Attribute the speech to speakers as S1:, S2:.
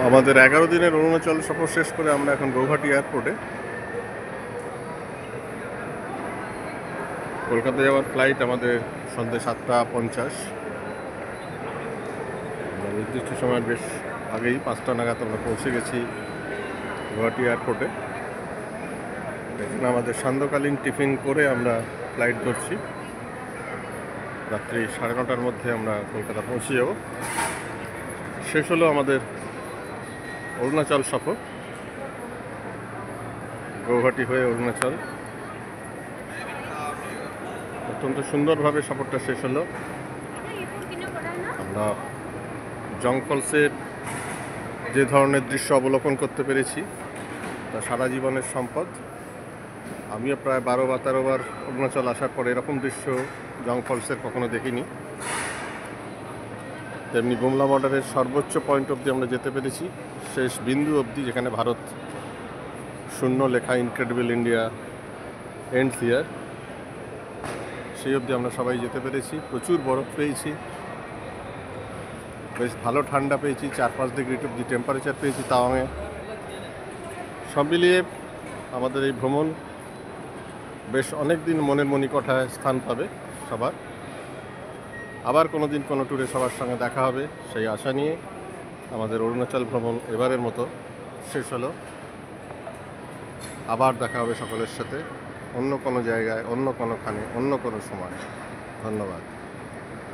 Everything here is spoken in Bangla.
S1: আমাদের 11 দিনের অরুণাচল সফর শেষ করে আমরা এখন গৌহাটি এয়ারপোর্টে। কলকাতা যাওয়ার ফ্লাইট আমাদের সন্ধ্যে 7:50। নির্দিষ্ট সময়ের বেশ আগেই 5টা নাগাদ আমরা পৌঁছে গেছি গৌহাটি এয়ারপোর্টে। এখানে আমাদের সান্ধ্যকালীন টিফিন করে আমরা ফ্লাইট ধরছি। রাত্রি 9:30টার মধ্যে আমরা কলকাতা পৌঁছে যাব। শেষ হলো আমাদের অরুণাচল সফর, গৌহাটি হয়ে অরুণাচল। অত্যন্ত সুন্দরভাবে সফরটা শেষ হলো। আমরা জং ফলসের যে ধরনের দৃশ্য অবলোকন করতে পেরেছি তা সারা জীবনের সম্পদ। আমিও প্রায় 12 বা 13 বার অরুণাচল আসার পর এরকম দৃশ্য জং ফলসের কখনো দেখিনি। তেমনি গুমলা বর্ডারের সর্বোচ্চ পয়েন্ট অবধি আমরা যেতে পেরেছি, শেষ বিন্দু অবধি, যেখানে ভারত শূন্য লেখা ইনক্রেডিবল ইন্ডিয়া এন্ডস হিয়ার, সেই অবধি আমরা সবাই যেতে পেরেছি। প্রচুর বরফ পেয়েছি, বেশ ভালো ঠান্ডা পেয়েছি, 4-5 ডিগ্রি অবধি টেম্পারেচার পেয়েছি তাওয়াংয়ে। সব মিলিয়ে আমাদের এই ভ্রমণ বেশ অনেক দিন মনের মণিকোঠায় স্থান পাবে সবার। আবার কোনো দিন কোনো ট্যুরে সবার সঙ্গে দেখা হবে সেই আশা নিয়ে আমাদের অরুণাচল ভ্রমণ এবারের মতো শেষ হলো। আবার দেখা হবে সকলের সাথে অন্য কোনো জায়গায়, অন্য কোনোখানে, অন্য কোনো সময়। ধন্যবাদ।